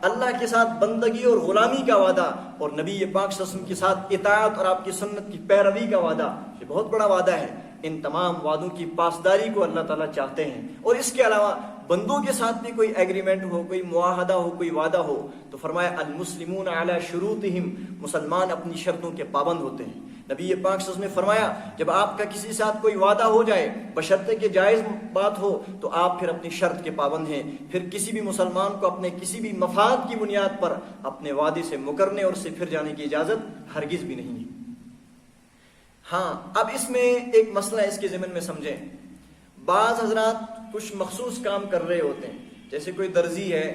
اللہ کے ساتھ بندگی اور غلامی کا وعدہ، اور نبی پاک صلی اللہ علیہ وسلم کے ساتھ اطاعت اور آپ کی سنت کی پیروی کا وعدہ، یہ بہت بڑا وعدہ ہے۔ ان تمام وعدوں کی پاسداری کو اللہ تعالیٰ چاہتے ہیں، اور اس کے علاوہ بندوں کے ساتھ بھی کوئی ایگریمنٹ ہو، کوئی معاہدہ ہو، کوئی وعدہ ہو، تو فرمایا المسلمون علی شروطہم، مسلمان اپنی شرطوں کے پابند ہوتے ہیں۔ نبی پاک صلی اللہ علیہ وسلم نے فرمایا جب آپ کا کسی ساتھ کوئی وعدہ ہو جائے بشرطے کہ جائز بات ہو تو آپ پھر اپنی شرط کے پابند ہیں، پھر کسی بھی مسلمان کو اپنے کسی بھی مفاد کی بنیاد پر اپنے وعدے سے مکرنے اور اس سے پھر جانے کی اجازت ہرگز بھی نہیں ہے۔ ہاں، اب اس میں ایک مسئلہ ہے، اس کے ضمن میں سمجھیں۔ بعض حضرات کچھ مخصوص کام کر رہے ہوتے ہیں، جیسے کوئی درزی ہے،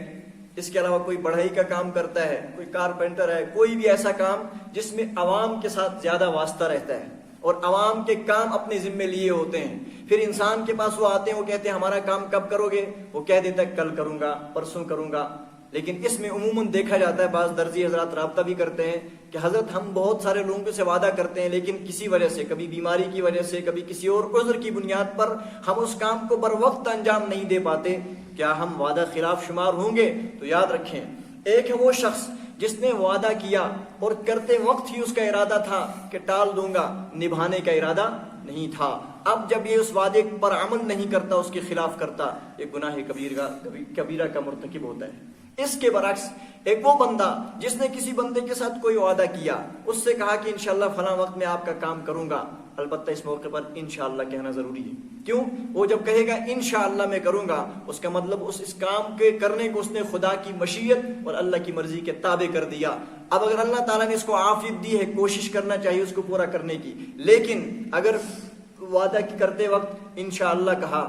اس کے علاوہ کوئی بڑھئی کا کام کرتا ہے، کوئی کارپینٹر ہے، کوئی بھی ایسا کام جس میں عوام کے ساتھ زیادہ واسطہ رہتا ہے اور عوام کے کام اپنے ذمے لیے ہوتے ہیں۔ پھر انسان کے پاس وہ آتے ہیں، وہ کہتے ہیں ہمارا کام کب کرو گے؟ وہ کہہ دیتا ہے کل کروں گا، پرسوں کروں گا۔ لیکن اس میں عموماً دیکھا جاتا ہے بعض درزی حضرات رابطہ بھی کرتے ہیں کہ حضرت ہم بہت سارے لوگوں سے وعدہ کرتے ہیں، لیکن کسی وجہ سے، کبھی بیماری کی وجہ سے، کبھی کسی اور عذر کی بنیاد پر ہم اس کام کو بر وقت انجام نہیں دے پاتے، کیا ہم وعدہ خلاف شمار ہوں گے؟ تو یاد رکھیں، ایک ہے وہ شخص جس نے وعدہ کیا اور کرتے وقت ہی اس کا ارادہ تھا کہ ٹال دوں گا، نبھانے کا ارادہ نہیں تھا۔ اب جب یہ اس وعدے پر عمل نہیں کرتا، اس کے خلاف کرتا، یہ گناہ کبیرہ کا مرتکب ہوتا ہے۔ اس کے برعکس ایک وہ بندہ جس نے کسی بندے کے ساتھ کوئی وعدہ کیا، اس سے کہا کہ انشاءاللہ فلاں وقت میں آپ کا کام کروں گا، البتہ اس موقع پر انشاءاللہ کہنا ضروری ہے۔ کیوں؟ وہ جب کہے گا انشاءاللہ میں کروں گا، اس کا مطلب اس کام کے کرنے کو اس نے خدا کی مشیت اور اللہ کی مرضی کے تابع کر دیا۔ اب اگر اللہ تعالیٰ نے اس کو عافیت دی ہے، کوشش کرنا چاہیے اس کو پورا کرنے کی، لیکن اگر وعدہ کرتے وقت انشاءاللہ کہا،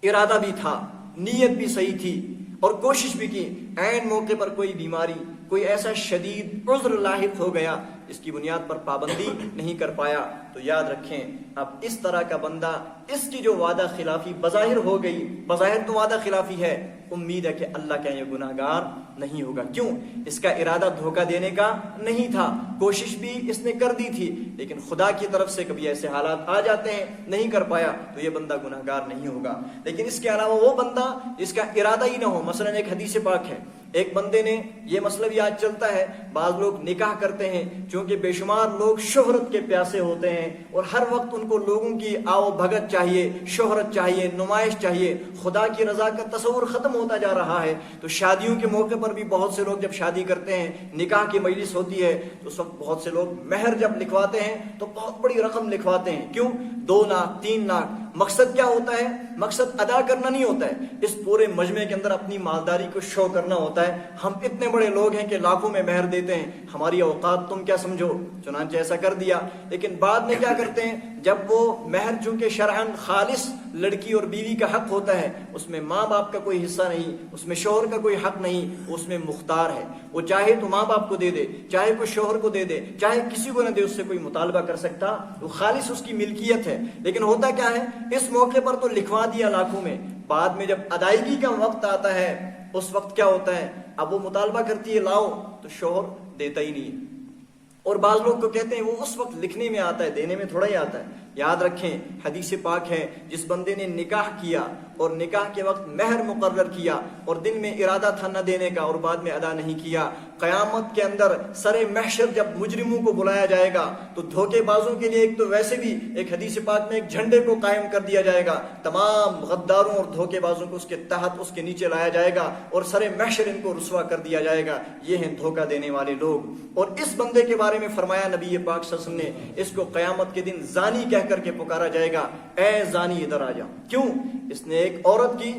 ارادہ بھی تھا، نیت بھی صحیح تھی اور کوشش بھی کی، عین موقع پر کوئی بیماری، کوئی ایسا شدید عذر لاحق ہو گیا اس کی بنیاد پر پابندی نہیں کر پایا، تو یاد رکھیں اب اس طرح کا بندہ، اس کی جو وعدہ خلافی بظاہر ہو گئی، بظاہر تو وعدہ خلافی ہے، امید ہے کہ اللہ کا یہ گناہ گار نہیں ہوگا۔ کیوں؟ اس کا ارادہ دھوکہ دینے کا نہیں تھا، کوشش بھی اس نے کر دی تھی، لیکن خدا کی طرف سے کبھی ایسے حالات آ جاتے ہیں، نہیں کر پایا، تو یہ بندہ گناہ گار نہیں ہوگا۔ لیکن اس کے علاوہ وہ بندہ جس کا ارادہ ہی نہ ہو، مثلا ایک حدیث پاک ہے، ایک بندے نے، یہ مسئلہ بھی آج چلتا ہے، بعض لوگ نکاح کرتے ہیں چونکہ بے شمار لوگ شہرت کے پیاسے ہوتے ہیں اور ہر وقت ان کو لوگوں کی آؤ بھگت چاہیے، شہرت چاہیے، نمائش چاہیے، خدا کی رضا کا تصور ختم ہوتا جا رہا ہے۔ تو شادیوں کے موقع پر بھی بہت سے لوگ جب شادی کرتے ہیں، نکاح کی مجلس ہوتی ہے، تو اس وقت بہت سے لوگ مہر جب لکھواتے ہیں تو بہت بڑی رقم لکھواتے ہیں۔ کیوں؟ 2 لاکھ 3 لاکھ۔ مقصد کیا ہوتا ہے؟ مقصد ادا کرنا نہیں ہوتا ہے، اس پورے مجمع کے اندر اپنی مالداری کو شو کرنا ہوتا ہے۔ ہم اتنے بڑے لوگ ہیں کہ لاکھوں میں مہر دیتے ہیں، ہماری اوقات تم کیا سمجھو؟ چنانچہ ایسا کر دیا۔ لیکن بعد میں کیا کرتے ہیں؟ جب وہ مہر چونکہ شرعاً خالص لڑکی اور بیوی کا حق ہوتا ہے، اس میں ماں باپ کا کوئی حصہ نہیں، اس میں شوہر کا کوئی حق نہیں، اس میں مختار ہے، وہ چاہے تو ماں باپ کو دے دے، چاہے کوئی شوہر کو دے دے، چاہے کسی کو نہ دے، اس سے کوئی مطالبہ کر سکتا، وہ خالص اس کی ملکیت ہے۔ لیکن ہوتا کیا ہے؟ اس موقع پر تو لکھوا دیا لاکھوں میں، بعد میں جب ادائیگی کا وقت آتا ہے، اس وقت کیا ہوتا ہے؟ اب وہ مطالبہ کرتی ہے لاؤ، تو شوہر دیتا ہی نہیں ہے، اور بعض لوگ کو کہتے ہیں وہ اس وقت لکھنے میں آتا ہے، دینے میں تھوڑا ہی آتا ہے۔ یاد رکھیں حدیث پاک ہے، جس بندے نے نکاح کیا اور نکاح کے وقت مہر مقرر کیا اور دل میں ارادہ تھا نہ دینے کا اور بعد میں ادا نہیں کیا، قیامت کے اندر سر محشر جب مجرموں کو بلایا جائے گا تو دھوکے بازوں کے لیے ایک تو ویسے بھی ایک حدیث پاک میں ایک جھنڈے کو قائم کر دیا جائے گا، تمام غداروں اور دھوکے بازوں کو اس کے تحت، اس کے نیچے لایا جائے گا اور سر محشر ان کو رسوا کر دیا جائے گا۔ یہ ہیں دھوکہ دینے والے لوگ۔ اور اس بندے کے بارے میں فرمایا نبی پاک صلی اللہ علیہ وسلم نے، اس کو قیامت کے دن زانی کہہ کر کے پکارا جائے گا، اے زانی ادھر آ جا۔ کیوں؟ اس نے ایک عورت کی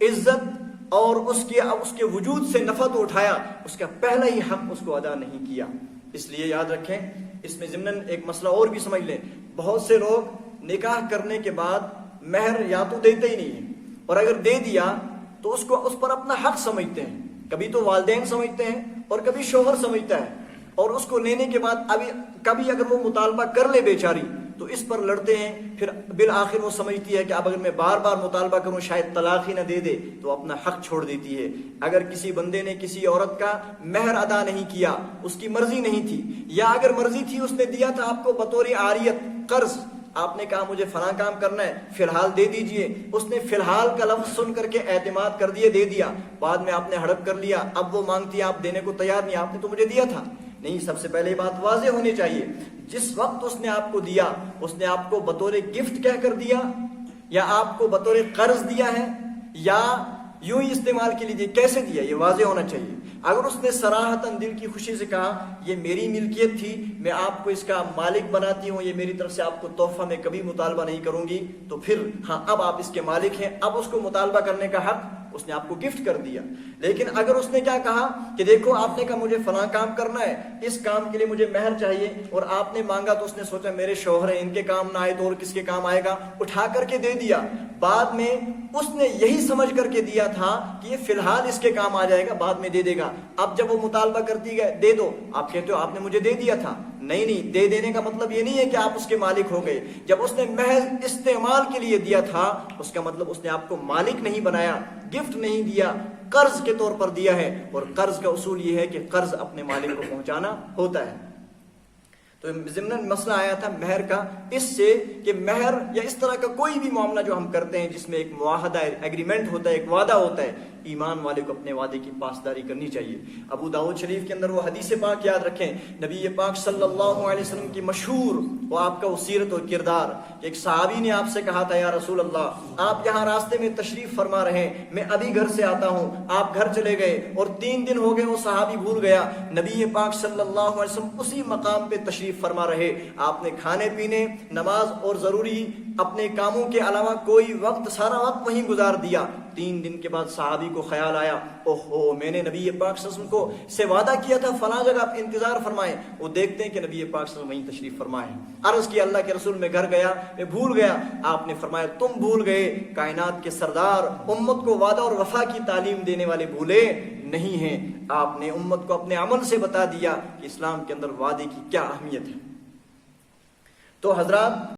عزت اور اس کے وجود سے نفع تو اٹھایا، اس کا پہلا ہی حق اس کو ادا نہیں کیا۔ اس لیے یاد رکھیں، اس میں ضمناً ایک مسئلہ اور بھی سمجھ لیں، بہت سے لوگ نکاح کرنے کے بعد مہر یا تو دیتے ہی نہیں ہیں، اور اگر دے دیا تو اس پر اپنا حق سمجھتے ہیں، کبھی تو والدین سمجھتے ہیں اور کبھی شوہر سمجھتا ہے، اور اس کو لینے کے بعد کبھی اگر وہ مطالبہ کر لے بیچاری تو اس پر لڑتے ہیں، پھر بالآخر وہ سمجھتی ہے کہ اب اگر میں بار بار مطالبہ کروں شاید طلاق ہی نہ دے دے، تو اپنا حق چھوڑ دیتی ہے۔ اگر کسی بندے نے کسی عورت کا مہر ادا نہیں کیا، اس کی مرضی نہیں تھی، یا اگر مرضی تھی اس نے دیا تھا آپ کو بطور عاریت، قرض، آپ نے کہا مجھے فلاں کام کرنا ہے، فی الحال دے دیجئے، اس نے فی الحال کا لفظ سن کر کے اعتماد کر دیے، دے دیا، بعد میں آپ نے ہڑپ کر لیا، اب وہ مانگتی ہے آپ دینے کو تیار نہیں، آپ نے تو مجھے دیا تھا۔ نہیں، سب سے پہلے یہ بات واضح ہونی چاہیے، جس وقت اس نے آپ کو دیا، اس نے آپ کو بطور گفٹ کہہ کر دیا، یا آپ کو بطور قرض دیا ہے، یا یوں ہی استعمال کے لیے کیسے دیا، یہ واضح ہونا چاہیے۔ اگر اس نے صراحتاً دل کی خوشی سے کہا یہ میری ملکیت تھی، میں آپ کو اس کا مالک بناتی ہوں، یہ میری طرف سے آپ کو تحفہ میں کبھی مطالبہ نہیں کروں گی، تو پھر ہاں اب آپ اس کے مالک ہیں، اب اس کو مطالبہ کرنے کا حق اس نے آپ کو گفٹ کر دیا۔ لیکن اگر اس نے کیا کہا کہ دیکھو آپ نے کہا مجھے فلاں کام کرنا ہے، اس کام کے لیے مجھے مہر چاہیے، اور آپ نے مانگا تو اس نے سوچا میرے شوہر ہیں، ان کے کام نہ آئے تو اور کس کے کام آئے گا، اٹھا کر کے دے دیا، بعد میں اس نے یہی سمجھ کر کے دیا تھا کہ یہ فی الحال اس کے کام آ جائے گا، بعد میں دے دے گا، اب جب وہ مطالبہ کرتی ہے دے دو، آپ کہتے ہو آپ نے مجھے دے دیا تھا، نہیں، دے دینے کا مطلب یہ نہیں ہے کہ آپ اس کے مالک ہو گئے۔ جب اس نے محض استعمال کے لیے دیا تھا، اس کا مطلب اس نے آپ کو مالک نہیں بنایا، گفٹ نہیں دیا، قرض کے طور پر دیا ہے، اور قرض کا اصول یہ ہے کہ قرض اپنے مالک کو پہنچانا ہوتا ہے۔ تو ضمن مسئلہ آیا تھا مہر کا، اس سے کہ مہر یا اس طرح کا کوئی بھی معاملہ جو ہم کرتے ہیں جس میں ایک معاہدہ ایگریمنٹ ہوتا ہے، ایک وعدہ ہوتا ہے، ایمان والے کو اپنے وعدے کی پاسداری کرنی چاہیے۔ ابو داؤد شریف کے اندر وہ حدیث پاک یاد رکھیں، نبی پاک صلی اللہ علیہ وسلم کی مشہور وہ آپ کا سیرت و کردار، ایک صحابی نے آپ سے کہا تھا یا رسول اللہ آپ یہاں راستے میں تشریف فرما رہے ہیں، میں ابھی گھر سے آتا ہوں، آپ گھر چلے گئے اور 3 دن ہو گئے، وہ صحابی بھول گیا، نبی پاک صلی اللہ علیہ وسلم اسی مقام پہ تشریف فرما رہے، آپ نے کھانے پینے، نماز اور ضروری اپنے کاموں کے علاوہ کوئی وقت، سارا وقت وہیں گزار دیا۔ 3 دن کے بعد صحابی کو خیال آیا اوہو میں نے نبی پاک صلی اللہ علیہ وسلم کو سے وعدہ کیا تھا فلاں جگہ آپ انتظار فرمائیں، وہ دیکھتے ہیں کہ نبی پاک صلی اللہ علیہ وسلم وہیں تشریف فرمائے، عرض کیا اللہ کے رسول میں گھر گیا، میں بھول گیا، آپ نے فرمایا تم بھول گئے، کائنات کے سردار امت کو وعدہ اور وفا کی تعلیم دینے والے بھولے نہیں ہیں، آپ نے امت کو اپنے عمل سے بتا دیا کہ اسلام کے اندر وعدے کی کیا اہمیت ہے۔ تو حضرات